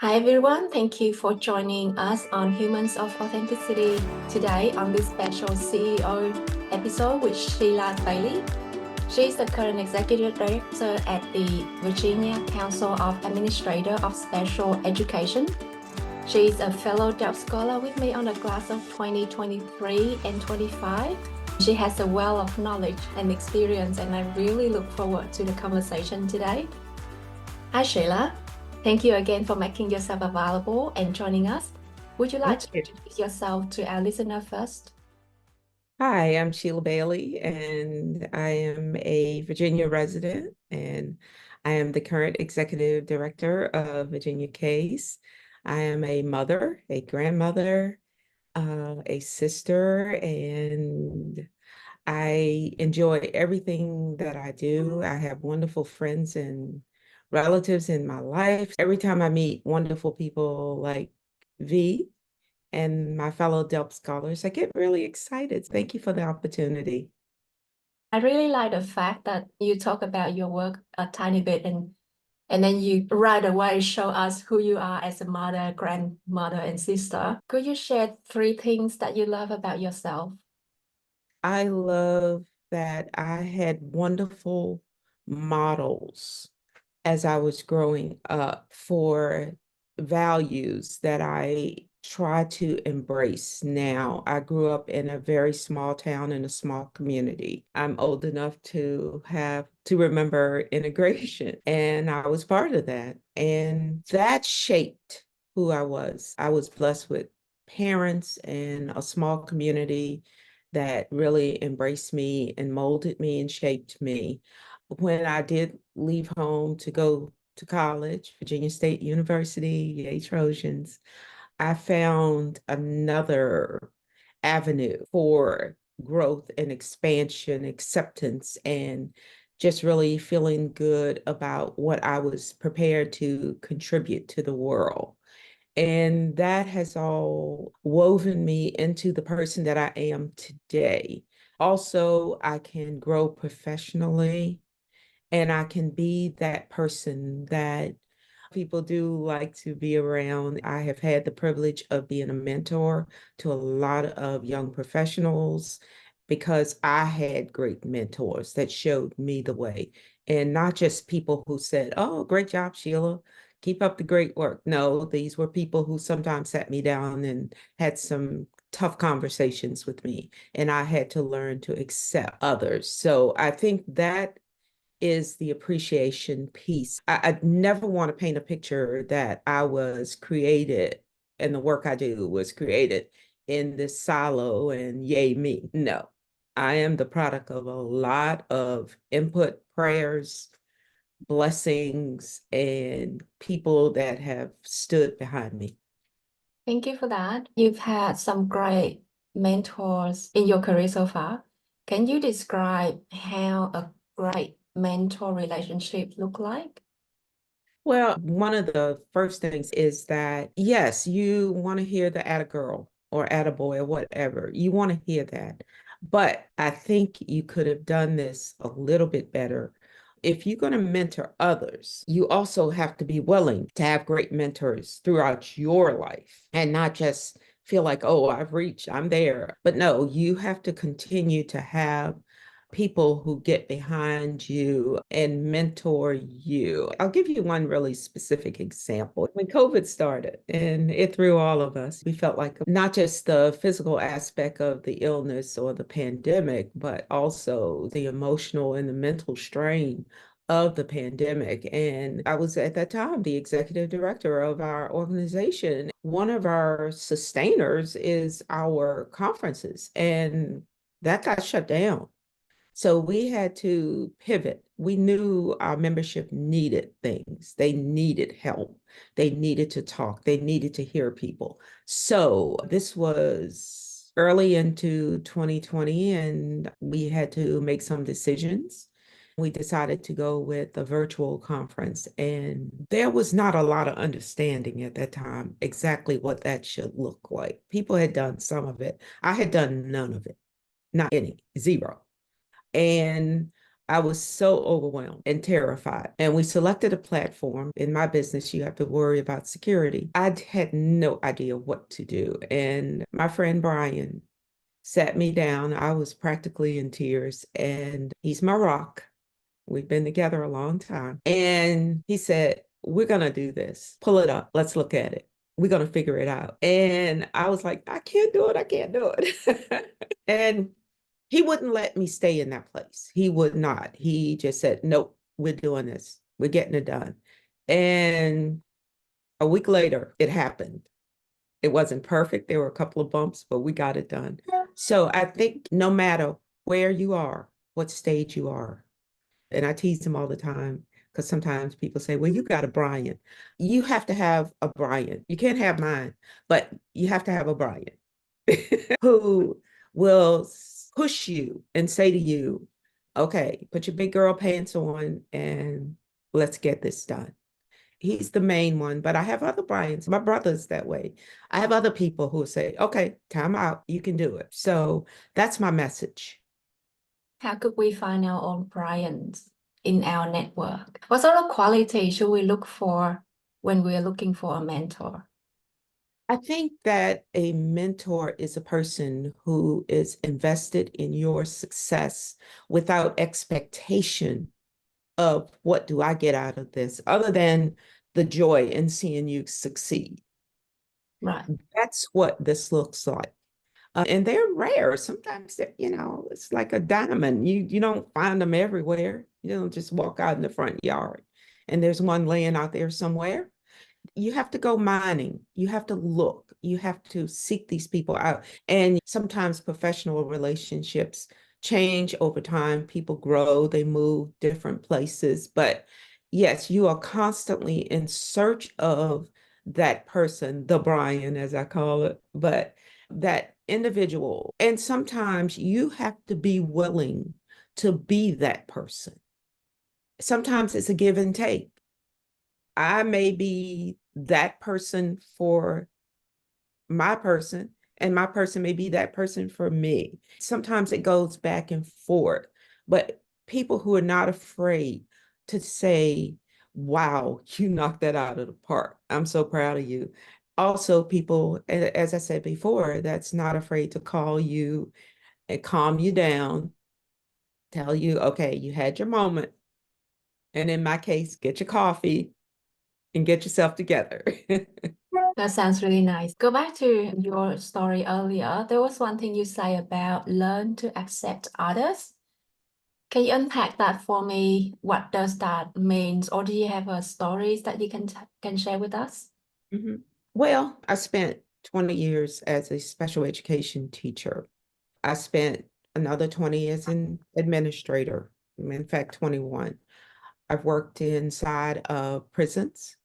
Hi everyone, thank you for joining us on Humans of Authenticity today on this special CEO episode with Sheila Bailey. She is the current Executive Director at the Virginia Council of Administrators of Special Education. She is a fellow Dove Scholar with me on the class of 2023 and 25. She has a wealth of knowledge and experience, and I really look forward to the conversation today. Hi Sheila. Thank you again for making yourself available and joining us. Would you like to introduce yourself to our listener first? Hi, I'm Sheila Bailey, and I am a Virginia resident, and I am the current executive director of Virginia Case. I am a mother, a grandmother, a sister, and I enjoy everything that I do. I have wonderful friends and relatives in my life. Every time I meet wonderful people like V, and my fellow Delp scholars, I get really excited. Thank you for the opportunity. I really like the fact that you talk about your work a tiny bit and then you right away show us who you are as a mother, grandmother, and sister. Could you share three things that you love about yourself? I love that I had wonderful models as I was growing up for values that I try to embrace now. I grew up in a very small town in a small community. I'm old enough to have to remember integration, and I was part of that. And that shaped who I was. I was blessed with parents and a small community that really embraced me and molded me and shaped me. When I did leave home to go to college, Virginia State University, yay Trojans, I found another avenue for growth and expansion, acceptance, and just really feeling good about what I was prepared to contribute to the world. And that has all woven me into the person that I am today. Also, I can grow professionally and I can be that person that people do like to be around. I have had the privilege of being a mentor to a lot of young professionals because I had great mentors that showed me the way, and not just people who said, "Oh, great job, Sheila. Keep up the great work." No, these were people who sometimes sat me down and had some tough conversations with me, and I had to learn to accept others. So I think that is the appreciation piece. I never want to paint a picture that I was created and the work I do was created in this silo and yay me. No, I am the product of a lot of input, prayers, blessings, and people that have stood behind me. Thank you for that. You've had some great mentors in your career so far. Can you describe how a great mentor relationship look like? Well, one of the first things is that, yes, you want to hear the atta girl or atta boy or whatever. You want to hear that. But I think you could have done this a little bit better. If you're going to mentor others, you also have to be willing to have great mentors throughout your life and not just feel like, oh, I've reached, I'm there. But no, you have to continue to have people who get behind you and mentor you. I'll give you one really specific example. When COVID started and it threw all of us, we felt like not just the physical aspect of the illness or the pandemic, but also the emotional and the mental strain of the pandemic. And I was at that time the executive director of our organization. One of our sustainers is our conferences, and that got shut down. So we had to pivot. We knew our membership needed things. They needed help. They needed to talk. They needed to hear people. So this was early into 2020, and we had to make some decisions. We decided to go with a virtual conference, and there was not a lot of understanding at that time exactly what that should look like. People had done some of it. I had done none of it, not any, zero. And I was so overwhelmed and terrified. And we selected a platform. In my business, you have to worry about security. I had no idea what to do. And my friend Brian sat me down. I was practically in tears, and he's my rock. We've been together a long time. And he said, we're going to do this. Pull it up. Let's look at it. We're going to figure it out. And I was like, I can't do it. I can't do it. And he wouldn't let me stay in that place. He would not. He just said, nope, we're doing this. We're getting it done. And a week later, it happened. It wasn't perfect. There were a couple of bumps, but we got it done. So I think no matter where you are, what stage you are, and I tease him all the time because sometimes people say, well, you got a Brian. You have to have a Brian. You can't have mine, but you have to have a Brian who will push you and say to you, okay, put your big girl pants on and let's get this done. He's the main one, but I have other Brians. My brother's that way. I have other people who say, okay, time out, you can do it. So that's my message. How could we find our own Bryans in our network? What sort of quality should we look for when we're looking for a mentor? I think that a mentor is a person who is invested in your success without expectation of what do I get out of this, other than the joy in seeing you succeed. Right. That's what this looks like. And they're rare. Sometimes, it's like a diamond. You don't find them everywhere. You don't just walk out in the front yard and there's one laying out there somewhere. You have to go mining. You have to look. You have to seek these people out. And sometimes professional relationships change over time. People grow, they move different places. But yes, you are constantly in search of that person, the Brian, as I call it, but that individual. And sometimes you have to be willing to be that person. Sometimes it's a give and take. I may be that person for my person, and my person may be that person for me. Sometimes it goes back and forth, but people who are not afraid to say, wow, you knocked that out of the park. I'm so proud of you. Also, people, as I said before, that's not afraid to call you and calm you down, tell you, okay, you had your moment. And in my case, get your coffee and get yourself together. That sounds really nice. Go back to your story earlier. There was one thing you say about learn to accept others. Can you unpack that for me? What does that mean? Or do you have stories that you can share with us? Mhm. Well, I spent 20 years as a special education teacher. I spent another 20 as an administrator, in fact, 21. I've worked inside of prisons.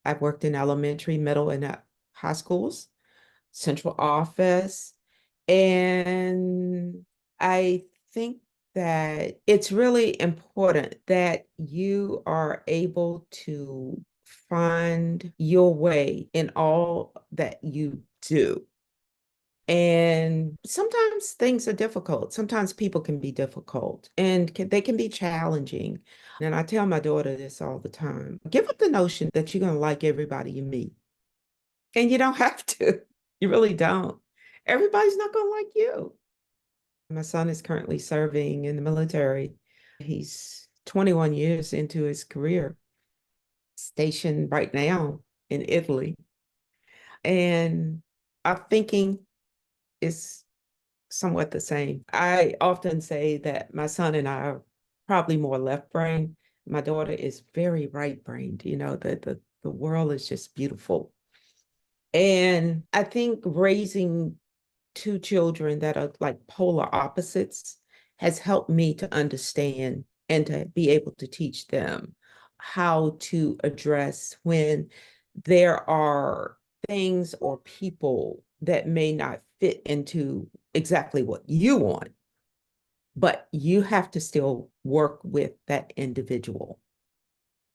I've worked in elementary, middle, and high schools, central office. And I think that it's really important that you are able to find your way in all that you do. And sometimes things are difficult. Sometimes people can be difficult and they can be challenging. And I tell my daughter this all the time. Give up the notion that you're going to like everybody you meet. And you don't have to. You really don't. Everybody's not going to like you. My son is currently serving in the military. He's 21 years into his career, stationed right now in Italy. And our thinking is somewhat the same. I often say that my son and I are probably more left brain. My daughter is very right brained. The world is just beautiful. And I think raising two children that are like polar opposites has helped me to understand and to be able to teach them how to address when there are things or people that may not fit into exactly what you want, but you have to still work with that individual.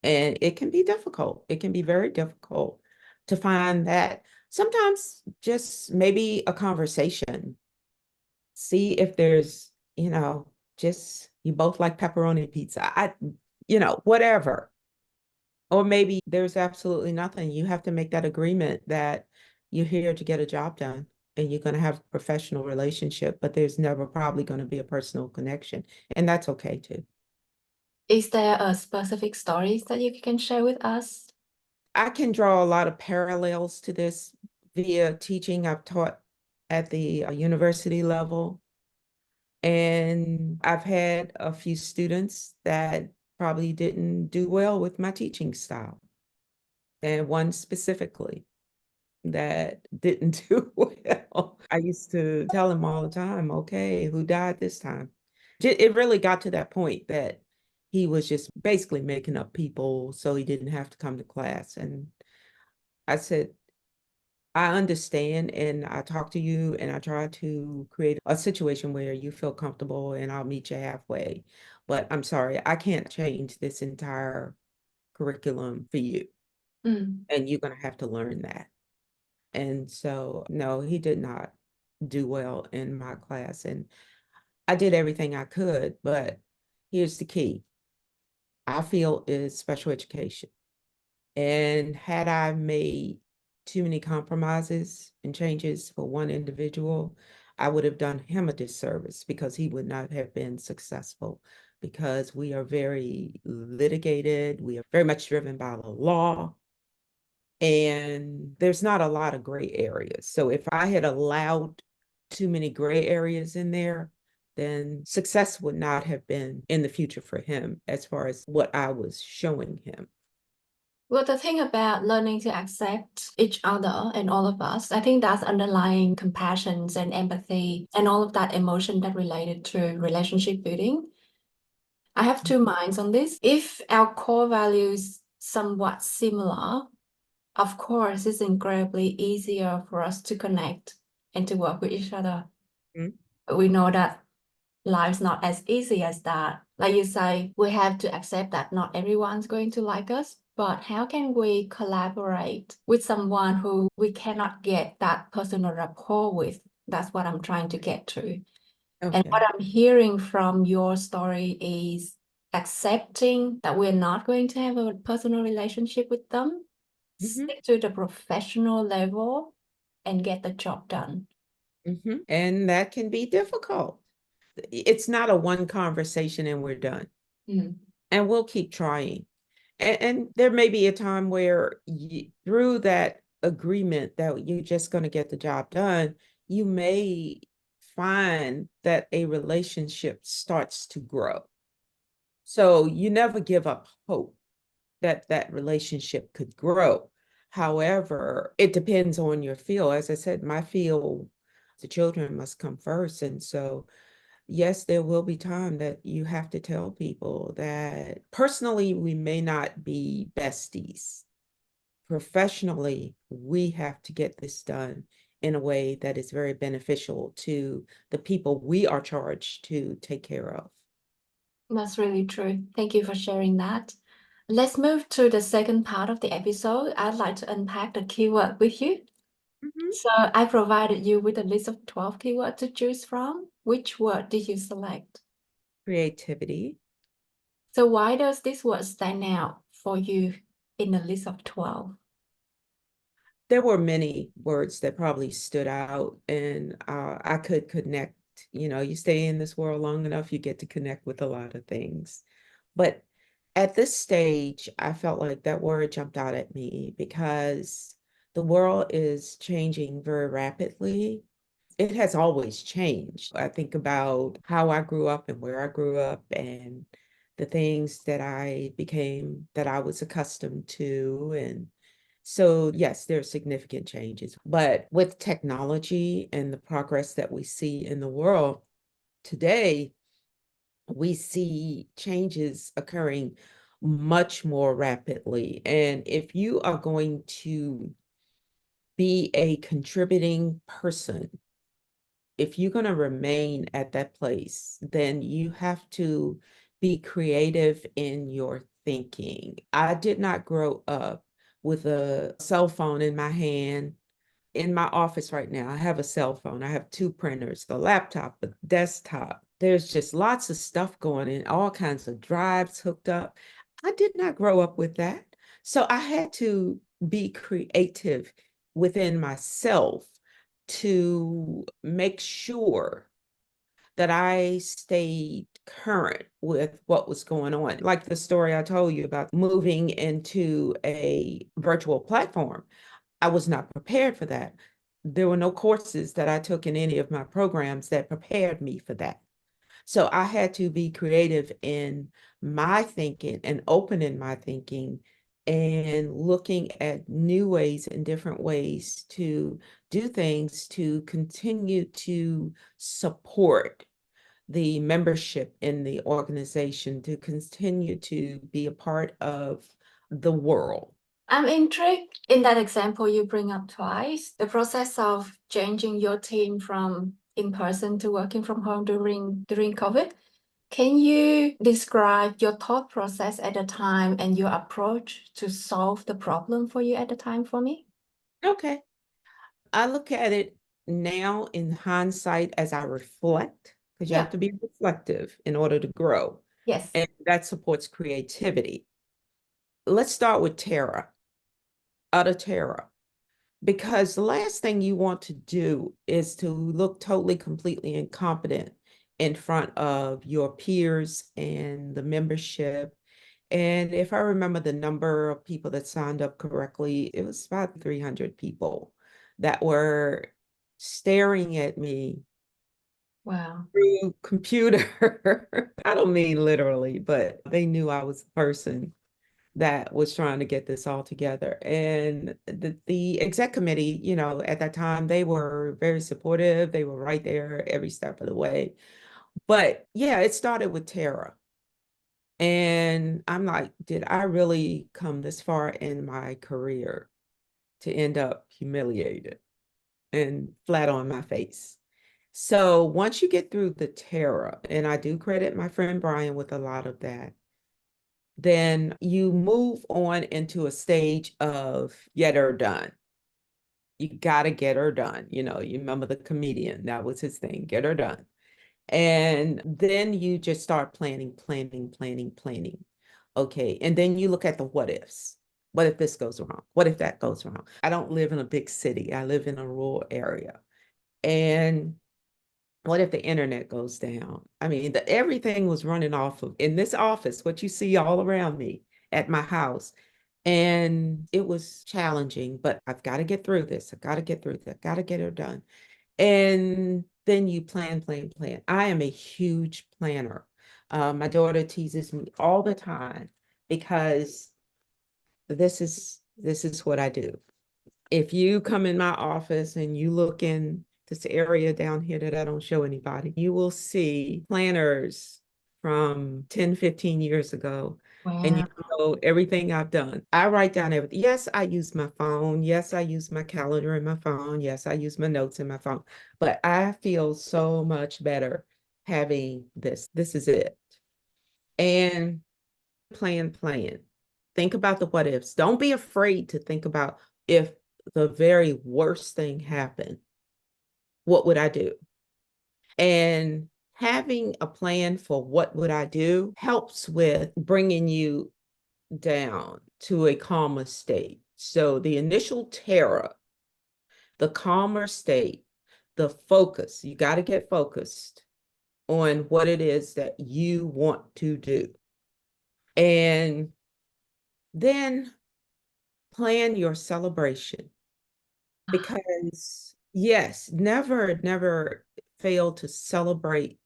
And it can be difficult. It can be very difficult to find that. Sometimes just maybe a conversation, see if there's, just You both like pepperoni pizza. Whatever. Or maybe there's absolutely nothing. You have to make that agreement that you're here to get a job done and you're going to have a professional relationship, but there's never probably going to be a personal connection. And that's okay too. Is there a specific stories that you can share with us? I can draw a lot of parallels to this via teaching. I've taught at the university level, and I've had a few students that probably didn't do well with my teaching style, and one specifically that didn't do well. I used to tell him all the time, okay, who died this time? It really got to that point that he was just basically making up people so he didn't have to come to class. And I said, I understand, and I talk to you and I try to create a situation where you feel comfortable and I'll meet you halfway. But I'm sorry, I can't change this entire curriculum for you. Mm. And you're going to have to learn that. And so, no, he did not do well in my class. And I did everything I could, but here's the key. I feel is special education. And had I made too many compromises and changes for one individual, I would have done him a disservice because he would not have been successful because we are very litigated. We are very much driven by the law. And there's not a lot of gray areas. So if I had allowed too many gray areas in there, then success would not have been in the future for him as far as what I was showing him. Well, the thing about learning to accept each other and all of us, I think that's underlying compassion and empathy and all of that emotion that related to relationship building. I have two minds on this. If our core values somewhat similar, of course, it's incredibly easier for us to connect and to work with each other. Mhm. We know that life's not as easy as that. Like you say, we have to accept that not everyone's going to like us, but how can we collaborate with someone who we cannot get that personal rapport with? That's what I'm trying to get to. And what Okay. I'm hearing from your story is accepting that we're not going to have a personal relationship with them, Mhm. stick to the professional level, and get the job done. Mhm. And that can be difficult. It's not a one conversation and we're done. Mm. And we'll keep trying. And there may be a time where through that agreement that you're just going to get the job done, you may find that a relationship starts to grow. So you never give up hope that that relationship could grow. However, it depends on your field. As I said, my field, the children must come first. And so yes, there will be time that you have to tell people that personally, we may not be besties. Professionally, we have to get this done in a way that is very beneficial to the people we are charged to take care of. That's really true. Thank you for sharing that. Let's move to the second part of the episode. I'd like to unpack the keyword with you. Mhm. So I provided you with a list of 12 keywords to choose from. Which word did you select? Creativity. So why does this word stand out for you in a list of 12? There were many words that probably stood out, and I could connect. You stay in this world long enough, you get to connect with a lot of things. But at this stage, I felt like that word jumped out at me because the world is changing very rapidly. It has always changed. I think about how I grew up and where I grew up and the things that I became, that I was accustomed to. And so, yes, there are significant changes. But with technology and the progress that we see in the world today, we see changes occurring much more rapidly. And if you are going to be a contributing person, if you're going to remain at that place, then you have to be creative in your thinking. I did not grow up with a cell phone in my hand. In my office right now, I have a cell phone. I have two printers, the laptop, the desktop. There's just lots of stuff going in, all kinds of drives hooked up. I did not grow up with that. So I had to be creative within myself to make sure that I stayed current with what was going on. Like the story I told you about moving into a virtual platform, I was not prepared for that. There were no courses that I took in any of my programs that prepared me for that. So I had to be creative in my thinking and open in my thinking and looking at new ways and different ways to do things to continue to support the membership in the organization, to continue to be a part of the world. I'm intrigued in that example you bring up twice, the process of changing your team from in person to working from home during COVID. Can you describe your thought process at the time and your approach to solve the problem for you at the time for me? Okay. I look at it now in hindsight as I reflect, because you have Yeah. to be reflective in order to grow, Yes. and that supports creativity. Let's start with terror, utter terror, because the last thing you want to do is to look totally, completely incompetent in front of your peers and the membership. And if I remember the number of people that signed up correctly, it was about 300 people that were staring at me Wow. through computer. I don't mean literally, but they knew I was the person that was trying to get this all together. And the exec committee, at that time, they were very supportive. They were right there every step of the way. But yeah, it started with Tara. And I'm like, did I really come this far in my career to end up humiliated and flat on my face? So once you get through the terror, and I do credit my friend Brian with a lot of that, then you move on into a stage of get her done. You got to get her done. You remember the comedian, that was his thing, get her done. And then you just start planning, planning, planning, planning. Okay. And then you look at the what ifs. What if this goes wrong? What if that goes wrong? I don't live in a big city. I live in a rural area. And what if the internet goes down? I mean, everything was running off of in this office, what you see all around me at my house. And it was challenging, but I've got to get through this. I've got to get through this. I've got to get her done. And then you plan, plan, plan. I am a huge planner. My daughter teases me all the time because this is what I do. If you come in my office and you look in this area down here that I don't show anybody, you will see planners from 10, 15 years ago. And you Wow. know everything I've done. I write down everything. Yes, I use my phone. Yes, I use my calendar in my phone. Yes, I use my notes in my phone. But I feel so much better having this. This is it. And plan. Think about the what ifs. Don't be afraid to think about if the very worst thing happened, what would I do? And having a plan for what would I do helps with bringing you down to a calmer state. So the initial terror, the calmer state, the focus, you got to get focused on what it is that you want to do. And then plan your celebration, because yes, never fail to celebrate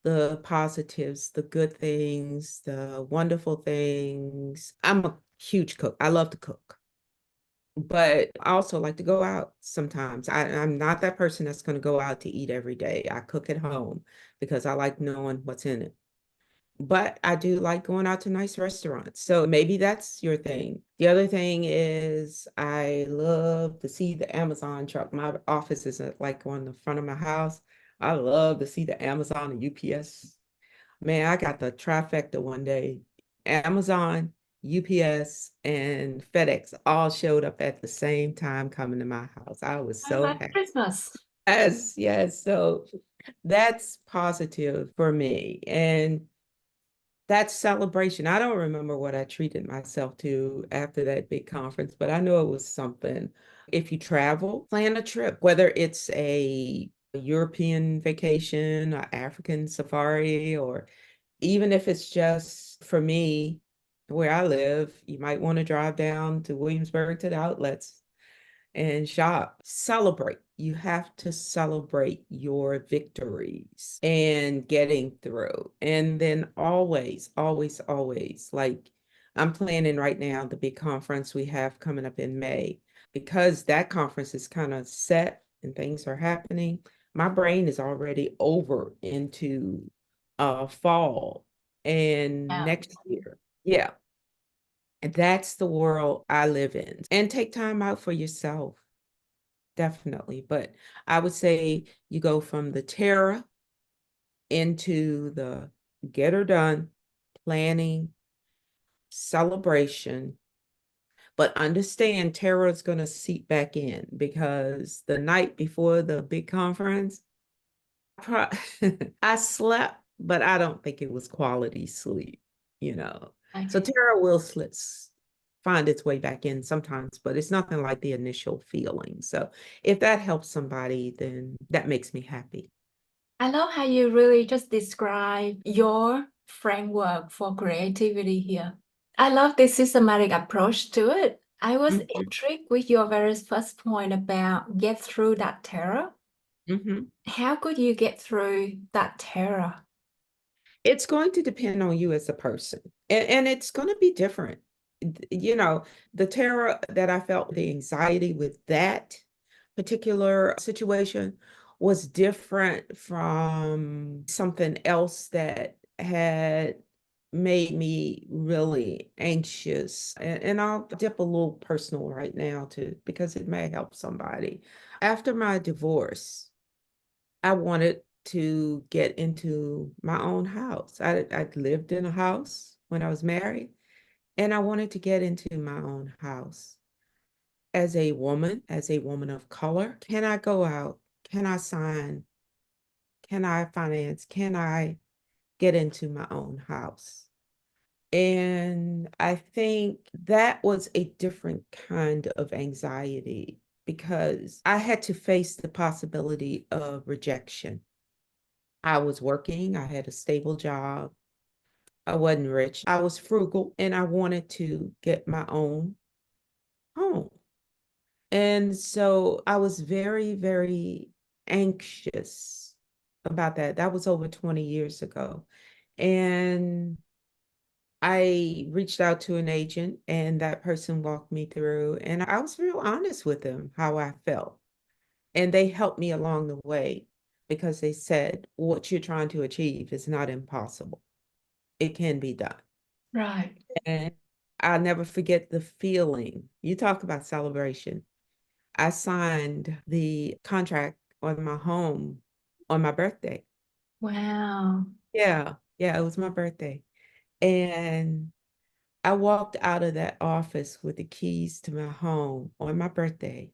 the positives, the good things, the wonderful things. I'm a huge cook. I love to cook, but I also like to go out sometimes. I'm not that person that's going to go out to eat every day. I cook at home because I like knowing what's in it. But I do like going out to nice restaurants. So maybe that's your thing. The other thing is I love to see the Amazon truck. My office is like on the front of my house. I love to see the Amazon and UPS. Man, I got the trifecta one day. Amazon, UPS, and FedEx all showed up at the same time coming to my house. I was I so like happy. Christmas. Yes, yes. So that's positive for me. And that's celebration. I don't remember what I treated myself to after that big conference, but I know it was something. If you travel, plan a trip, whether it's a European vacation, or African safari, or even if it's just for me, where I live, you might want to drive down to Williamsburg to the outlets and shop. Celebrate. You have to celebrate your victories and getting through. And then always, always, always, like I'm planning right now the big conference we have coming up in May. Because that conference is kind of set and things are happening, my brain is already over into fall and Yeah. next year. Yeah. And that's the world I live in. And take time out for yourself. Definitely. But I would say you go from the terror into the get her done, planning, celebration. But understand terror is going to seep back in because the night before the big conference, I slept, but I don't think it was quality sleep, you know. So Okay. terror will find its way back in sometimes, but it's nothing like the initial feeling. So if that helps somebody, then that makes me happy. I love how you really just describe your framework for creativity here. I love this systematic approach to it. I was Mhm, intrigued with your very first point about get through that terror. mhm. How could you get through that terror? It's going to depend on you as a person, and it's going to be different. You know, the terror that I felt, the anxiety with that particular situation was different from something else that had made me really anxious. And I'll dip a little personal right now too, because it may help somebody. After my divorce, I wanted to get into my own house. I lived in a house when I was married, and I wanted to get into my own house. As a woman of color, can I go out? Can I sign? Can I finance? Can I get into my own house? And I think that was a different kind of anxiety because I had to face the possibility of rejection. I was working, I had a stable job. I wasn't rich. I was frugal and I wanted to get my own home. And so I was very, very anxious about that. That was over 20 years ago. And I reached out to an agent and that person walked me through and I was real honest with them how I felt. And they helped me along the way because they said what you're trying to achieve is not impossible. It can be done. Right. And I'll never forget the feeling. You talk about celebration. I signed the contract on my home on my birthday. Wow. Yeah, yeah, it was my birthday. And I walked out of that office with the keys to my home on my birthday.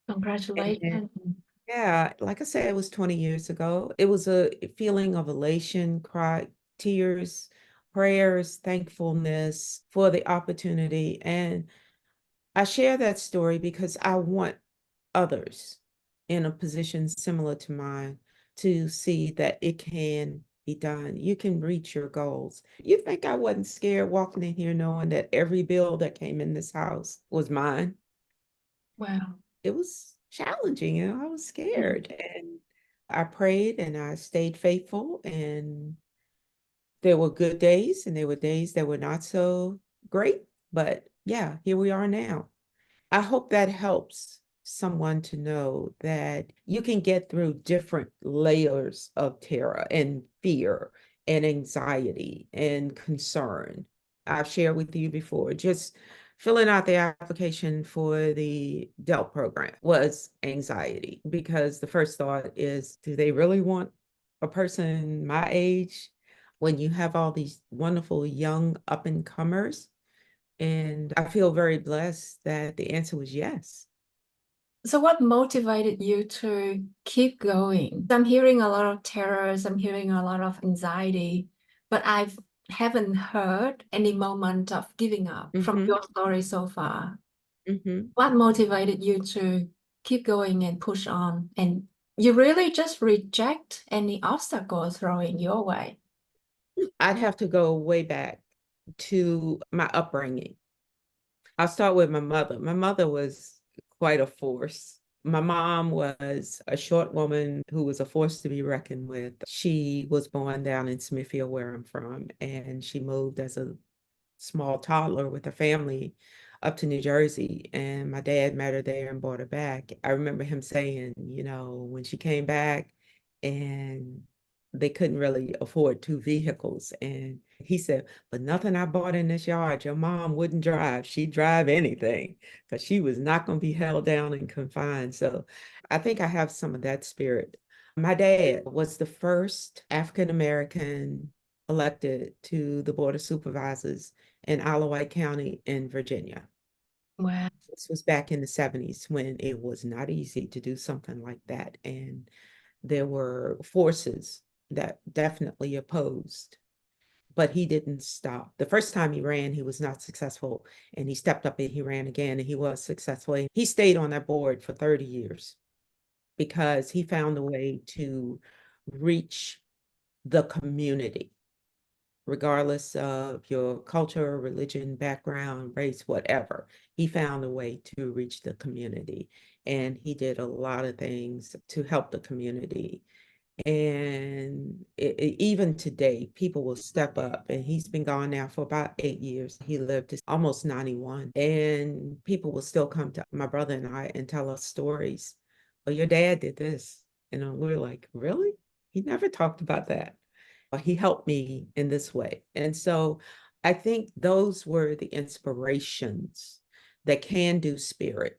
And Congratulations. yeah, like I said, it was 20 years ago. It was a feeling of elation, cry, tears, prayers, thankfulness for the opportunity. And I share that story because I want others in a position similar to mine to see that it can be done. You can reach your goals. You think I wasn't scared walking in here knowing that every bill that came in this house was mine? Wow. It was challenging, I was Mm. scared. And I prayed and I stayed faithful. And there were good days and there were days that were not so great. But yeah, here we are now. I hope that helps someone to know that you can get through different layers of terror and fear and anxiety and concern. I've shared with you before, just filling out the application for the DELT program was anxiety because the first thought is, do they really want a person my age when you have all these wonderful young up and comers? And I feel very blessed that the answer was yes. So what motivated you to keep going? I'm hearing a lot of terrors, I'm hearing a lot of anxiety, but I haven't heard any moment of giving up from Mm-hmm. your story so far. Mm-hmm. What motivated you to keep going and push on? And you really just reject any obstacle thrown your way. I'd have to go way back to my upbringing. I'll start with my mother. My mother was quite a force. My mom was a short woman who was a force to be reckoned with. She was born down in Smithfield, where I'm from, and she moved as a small toddler with her family up to New Jersey. And my dad met her there and brought her back. I remember him saying, when she came back and they couldn't really afford two vehicles. And he said, but nothing I bought in this yard, your mom wouldn't drive. She'd drive anything because she was not going to be held down and confined. So I think I have some of that spirit. My dad was the first African American elected to the Board of Supervisors in Isle of Wight County in Virginia. Wow. This was back in the 70s when it was not easy to do something like that. And there were forces that definitely opposed, but he didn't stop. The first time he ran, he was not successful, and he stepped up and he ran again, and he was successful. He stayed on that board for 30 years because he found a way to reach the community, regardless of your culture, religion, background, race, whatever. He found a way to reach the community. And he did a lot of things to help the community. And even today, people will step up. And he's been gone now for about 8 years. He lived to almost 91. And people will still come to my brother and I and tell us stories. Well, your dad did this. And we're like, really? He never talked about that. He helped me in this way. And so I think those were the inspirations, that can do spirit,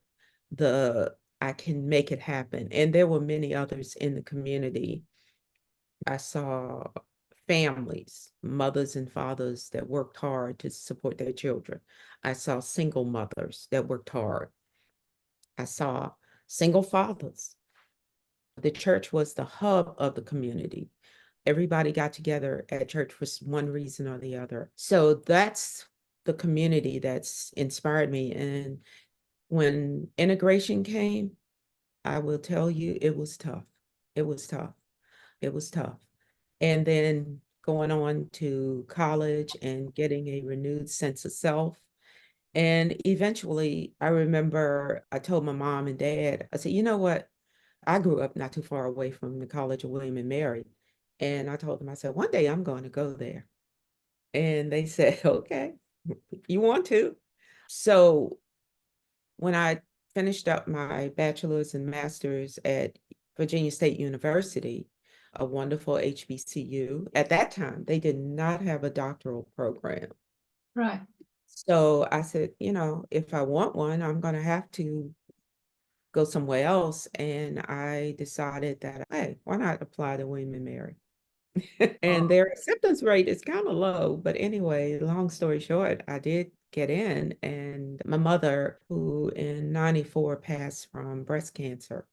the I can make it happen. And there were many others in the community. I saw families, mothers and fathers that worked hard to support their children. I saw single mothers that worked hard. I saw single fathers. The church was the hub of the community. Everybody got together at church for one reason or the other. So that's the community that's inspired me. And when integration came, I will tell you, it was tough. It was tough. It was tough. And then going on to college and getting a renewed sense of self. And eventually, I remember I told my mom and dad, I said, you know what? I grew up not too far away from the College of William and Mary. And I told them, I said, one day I'm going to go there. And they said, okay, if you want to. So when I finished up my bachelor's and master's at Virginia State University, a wonderful HBCU, at that time, they did not have a doctoral program. Right. So I said, if I want one, I'm going to have to go somewhere else. And I decided that, hey, why not apply to William and Mary? And their acceptance rate is kind of low. But anyway, long story short, I did get in. And my mother, who in 94 passed from breast cancer.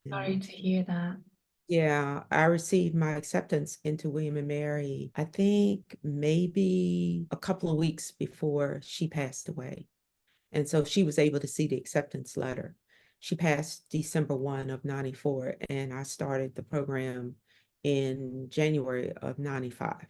Sorry And to hear that. yeah, I received my acceptance into William and Mary, I think maybe a couple of weeks before she passed away. And so she was able to see the acceptance letter. She passed December 1 of 94, and I started the program in January of 95.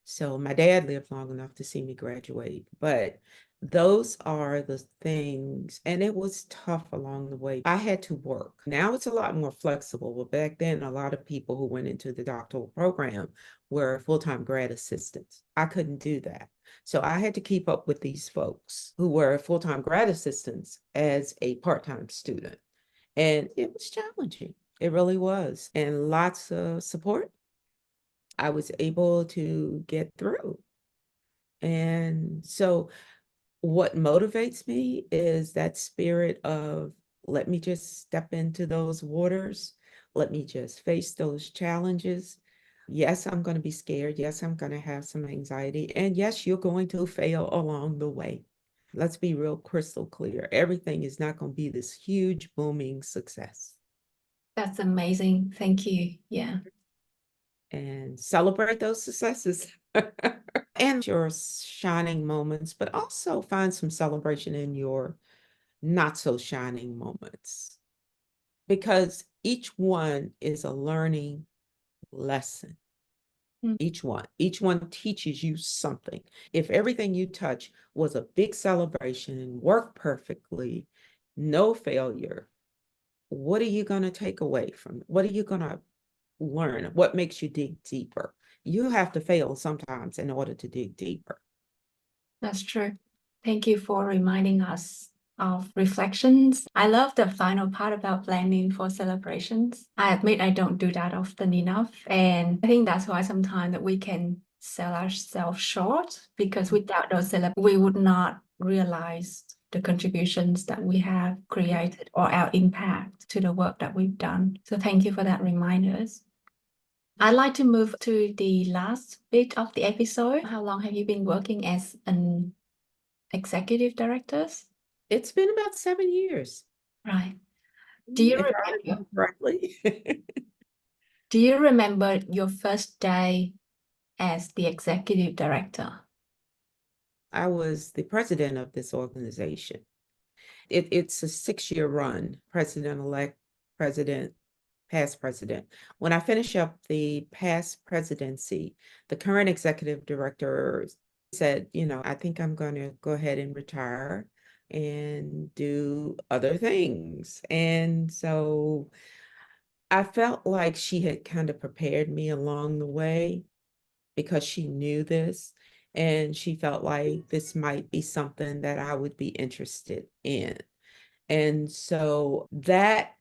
So my dad lived long enough to see me graduate, but those are the things, and it was tough along the way. I had to work. Now it's a lot more flexible, but back then, a lot of people who went into the doctoral program were full-time grad assistants. I couldn't do that. So I had to keep up with these folks who were full-time grad assistants as a part-time student. And it was challenging. It really was. And lots of support. I was able to get through. And so what motivates me is that spirit of, let me just step into those waters. Let me just face those challenges. Yes, I'm going to be scared. Yes, I'm going to have some anxiety. And yes, you're going to fail along the way. Let's be real crystal clear. Everything is not going to be this huge booming success. That's amazing. Thank you. Yeah. And celebrate those successes and your shining moments, but also find some celebration in your not so shining moments, because each one is a learning lesson. Each one teaches you something. If everything you touch was a big celebration and worked perfectly, no failure, what are you going to take away from it? What are you going to learn? What makes you dig deeper? You have to fail sometimes in order to dig deeper. That's true. Thank you for reminding us of reflections. I love the final part about planning for celebrations. I admit I don't do that often enough. And I think that's why sometimes that we can sell ourselves short, because without those we would not realize the contributions that we have created or our impact to the work that we've done. So thank you for that reminders. I'd like to move to the last bit of the episode. How long have you been working as an executive director? It's been about 7 years. Right. Do you If I remember, remember correctly. do you remember your first day as the executive director? I was the president of this organization. It's a 6-year run, president-elect, president, past president. When I finish up the past presidency, the current executive director said, I think I'm going to go ahead and retire and do other things. And so I felt like she had kind of prepared me along the way because she knew this, and she felt like this might be something that I would be interested in. And so that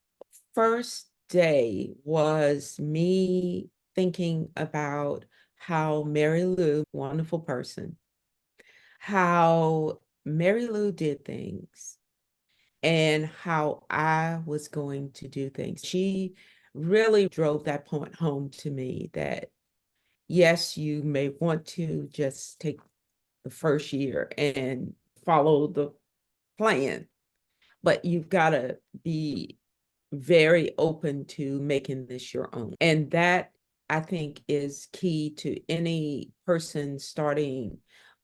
first day was me thinking about how Mary Lou, wonderful person, how Mary Lou did things and how I was going to do things. She really drove that point home to me that yes, you may want to just take the first year and follow the plan, but you've got to be very open to making this your own. And that, I think, is key to any person starting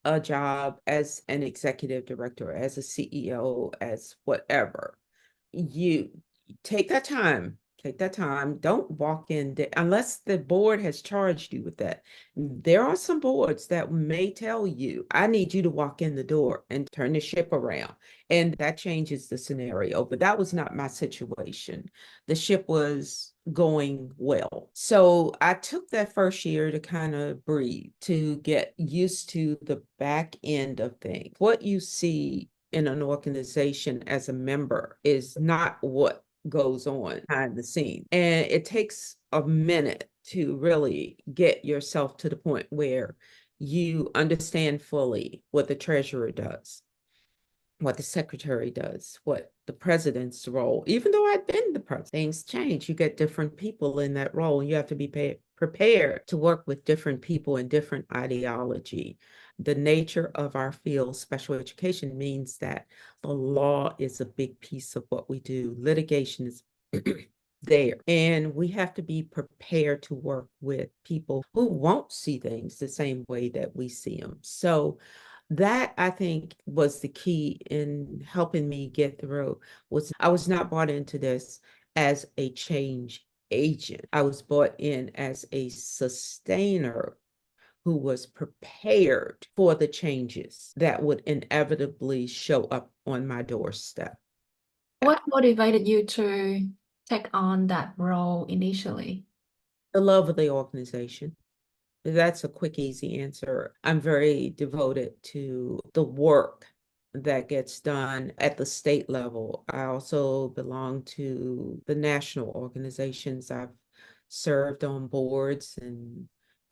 a job as an executive director, as a CEO, as whatever. You take that time. Take that time. Don't walk in unless the board has charged you with that. There are some boards that may tell you, I need you to walk in the door and turn the ship around. And that changes the scenario. But that was not my situation. The ship was going well. So I took that first year to kind of breathe, to get used to the back end of things. What you see in an organization as a member is not what goes on behind the scenes. And it takes a minute to really get yourself to the point where you understand fully what the treasurer does, what the secretary does, what the president's role, even though I've been the president, things change. You get different people in that role, and you have to be prepared to work with different people and different ideology. The nature of our field, special education, means that the law is a big piece of what we do. Litigation is there. And we have to be prepared to work with people who won't see things the same way that we see them. So that, I think, was the key in helping me get through. Was I was not brought into this as a change agent. I was brought in as a sustainer who was prepared for the changes that would inevitably show up on my doorstep. What motivated you to take on that role initially? The love of the organization. That's a quick, easy answer. I'm very devoted to the work that gets done at the state level. I also belong to the national organizations. I've served on boards and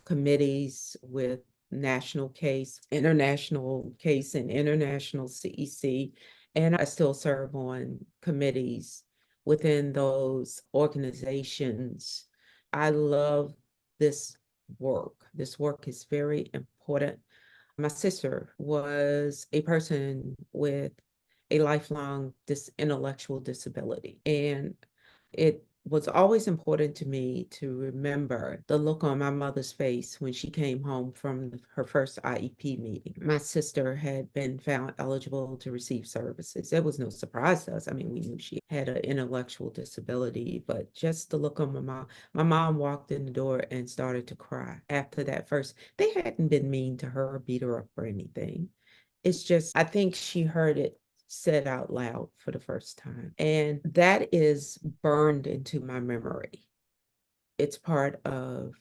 committees with national case, and international CEC. And I still serve on committees within those organizations. I love this work. This work is very important. My sister was a person with a lifelong intellectual disability. And it was always important to me to remember the look on my mother's face when she came home from her first IEP meeting. My sister had been found eligible to receive services. It was no surprise to us. I mean, we knew she had an intellectual disability, but just the look on my mom walked in the door and started to cry after that first. They hadn't been mean to her or beat her up or anything. It's just, I think she heard it said out loud for the first time. And that is burned into my memory. It's part of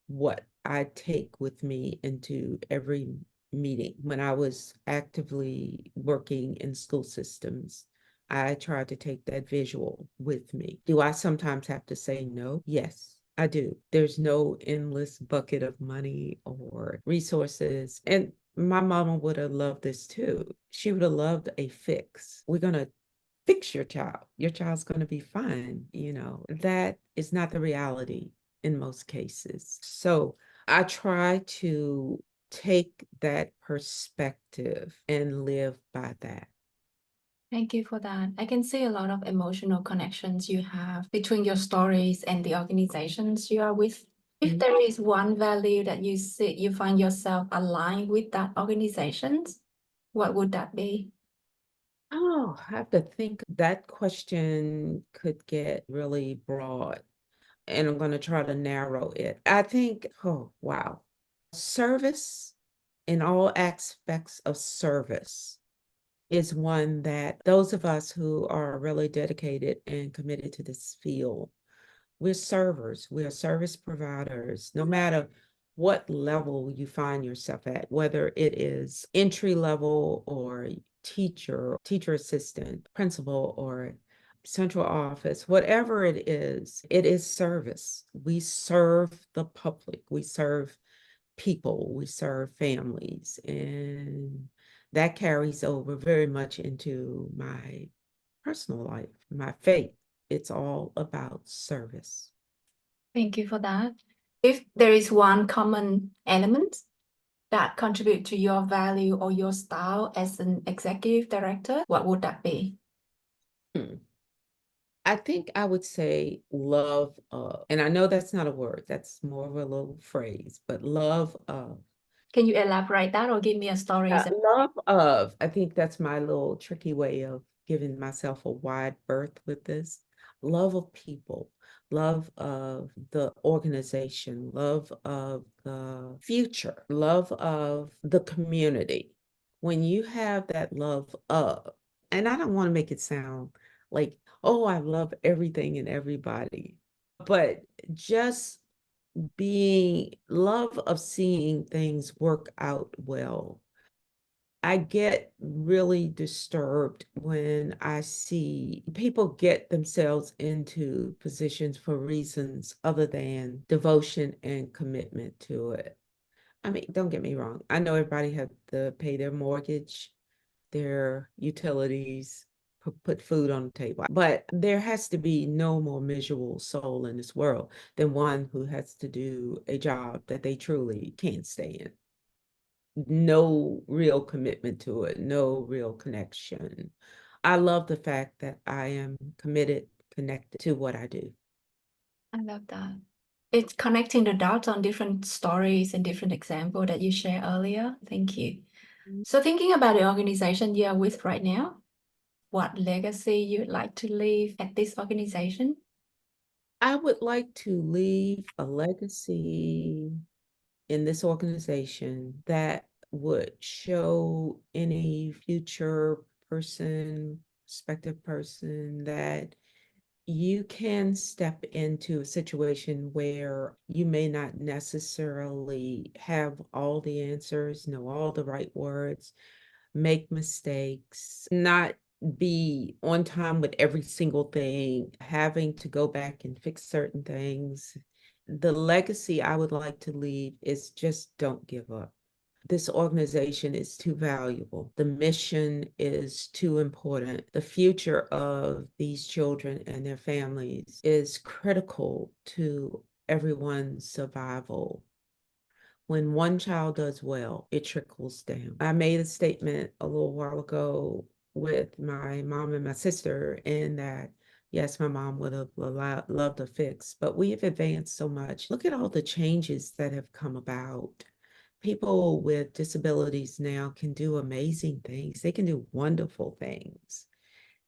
what I take with me into every meeting. When I was actively working in school systems, I tried to take that visual with me. Do I sometimes have to say no? Yes. I do. There's no endless bucket of money or resources. And my mama would have loved this too. She would have loved a fix. We're going to fix your child. Your child's going to be fine. That is not the reality in most cases. So I try to take that perspective and live by that. Thank you for that. I can see a lot of emotional connections you have between your stories and the organizations you are with. If there is one value that you see, you find yourself aligned with that organizations, what would that be? Oh, I have to think. That question could get really broad, and I'm going to try to narrow it. I think, oh, wow. Service in all aspects of service is one that those of us who are really dedicated and committed to this field, we're servers, we're service providers, no matter what level you find yourself at, whether it is entry level or teacher assistant, principal, or central office, whatever it is service. We serve the public, we serve people, we serve families, and that carries over very much into my personal life, my faith. It's all about service. Thank you for that. If there is one common element that contribute to your value or your style as an executive director, what would that be? Hmm. I think I would say love of, and I know that's not a word, that's more of a little phrase, but love of. Can you elaborate that or give me a story? Love of, I think that's my little tricky way of giving myself a wide berth with this. Love of people, love of the organization, love of the future, love of the community. When you have that love of, and I don't want to make it sound like, oh, I love everything and everybody, but just being love of seeing things work out well. I get really disturbed when I see people get themselves into positions for reasons other than devotion and commitment to it. I mean, don't get me wrong. I know everybody has to pay their mortgage, their utilities, put food on the table. But there has to be no more miserable soul in this world than one who has to do a job that they truly can't stand. No real commitment to it, no real connection. I love the fact that I am committed, connected to what I do. I love that. It's connecting the dots on different stories and different examples that you shared earlier. Thank you. So thinking about the organization you are with right now, what legacy you'd like to leave at this organization? I would like to leave a legacy in this organization that would show any future person, prospective person, that you can step into a situation where you may not necessarily have all the answers, know all the right words, make mistakes, not be on time with every single thing, having to go back and fix certain things. The legacy I would like to leave is just don't give up. This organization is too valuable. The mission is too important. The future of these children and their families is critical to everyone's survival. when one child does well, it trickles down. I made a statement a little while ago with my mom and my sister in that, yes, my mom would have loved a fix, but we have advanced so much. Look at all the changes that have come about. People with disabilities now can do amazing things. They can do wonderful things.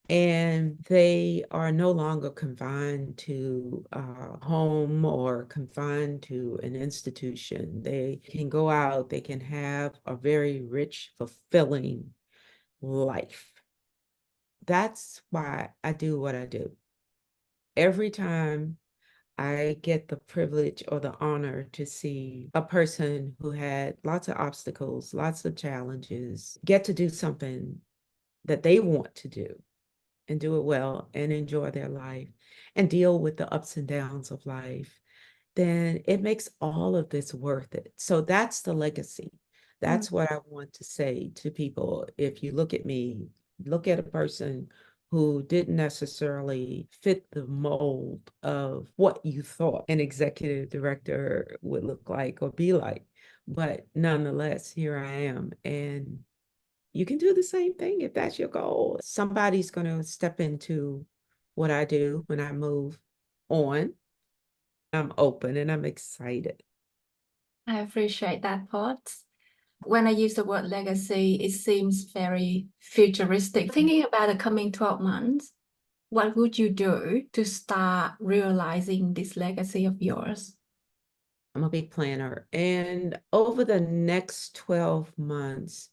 And they are no longer confined to a home or confined to an institution. They can go out, they can have a very rich, fulfilling life. That's why I do what I do. Every time I get the privilege or the honor to see a person who had lots of obstacles, lots of challenges, get to do something that they want to do and do it well and enjoy their life and deal with the ups and downs of life, then it makes all of this worth it. So that's the legacy. That's what I want to say to people. If you look at me, look at a person who didn't necessarily fit the mold of what you thought an executive director would look like or be like. But nonetheless, here I am. And you can do the same thing if that's your goal. Somebody's going to step into what I do when I move on. I'm open and I'm excited. I appreciate that part. When I use the word legacy, it seems very futuristic. Thinking about the coming 12 months, what would you do to start realizing this legacy of yours? I'm a big planner. And over the next 12 months,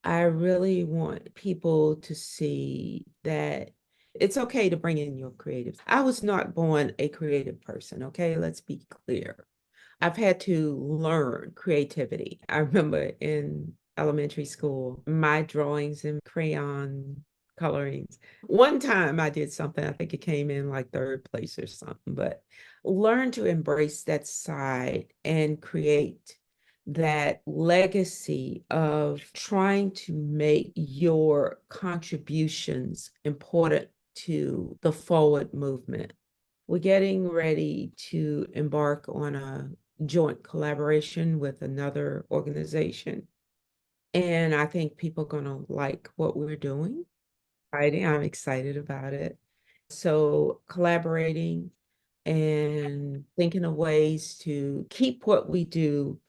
I really want people to see that it's okay to bring in your creatives. I was not born a creative person, okay? Let's be clear. I've had to learn creativity. I remember in elementary school, my drawings and crayon colorings. One time I did something, I think it came in like third place or something, but learn to embrace that side and create that legacy of trying to make your contributions important to the forward movement. We're getting ready to embark on a joint collaboration with another organization. And I think people are going to like what we're doing. I'm excited about it. So collaborating and thinking of ways to keep what we do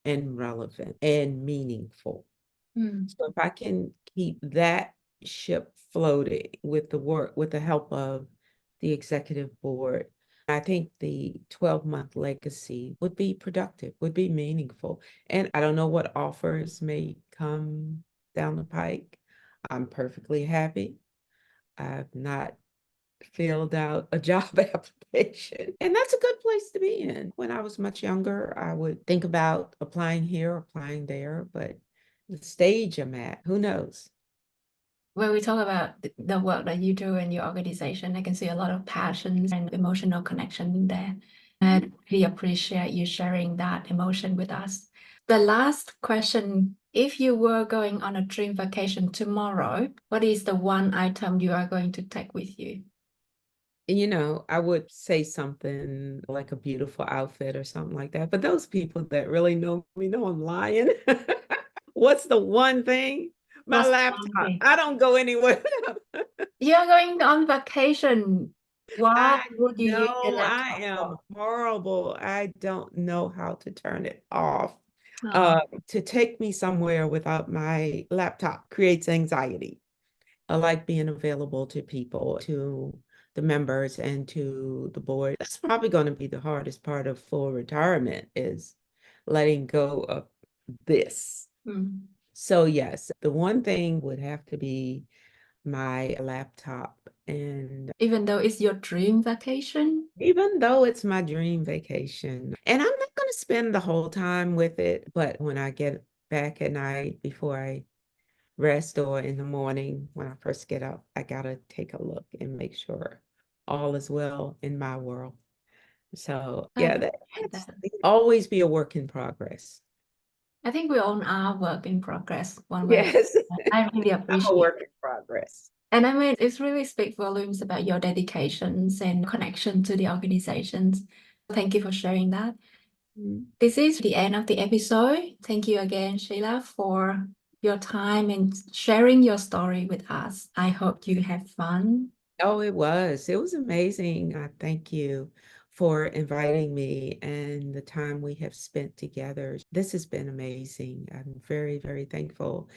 and relevant and meaningful. So if I can keep that ship floating with the work, with the help of the executive board, I think the 12-month legacy would be productive, would be meaningful. And I don't know what offers may come down the pike. I'm perfectly happy. I've not filled out a job application. And that's a good place to be in. When I was much younger, I would think about applying here, applying there, but the stage I'm at, who knows? When we talk about the work that you do in your organization, I can see a lot of passions and emotional connection in there. And I really appreciate you sharing that emotion with us. The last question, if you were going on a dream vacation tomorrow, what is the one item you are going to take with you? You know, I would say something like a beautiful outfit or something like that. But those people that really know me know I'm lying. What's the one thing? My What's the one laptop. thing? I don't go anywhere. You're going on vacation. What I would you use your know I laptop am for? horrible. I don't know how to turn it off. Oh, To take me somewhere without my laptop creates anxiety. I like being available to people, to the members and to the board. That's probably going to be the hardest part of full retirement is letting go of this. So yes, the one thing would have to be my laptop. And even though it's your dream vacation? even though it's my dream vacation, and I'm not going to spend the whole time with it, but when I get back at night before I rest or in the morning when I first get up, I gotta take a look and make sure all is well in my world. So I yeah, appreciate that's that. always be a work in progress. I think we all are work in progress one way. Yes, I really I'm a appreciate work in progress. And I mean, it's really speak volumes about your dedications and connection to the organizations. Thank you for sharing that. This is the end of the episode. Thank you again, Sheila, for your time and sharing your story with us. I hope you had fun. Oh, it was. It was amazing. Thank you for inviting me and the time we have spent together. This has been amazing. I'm very, very thankful.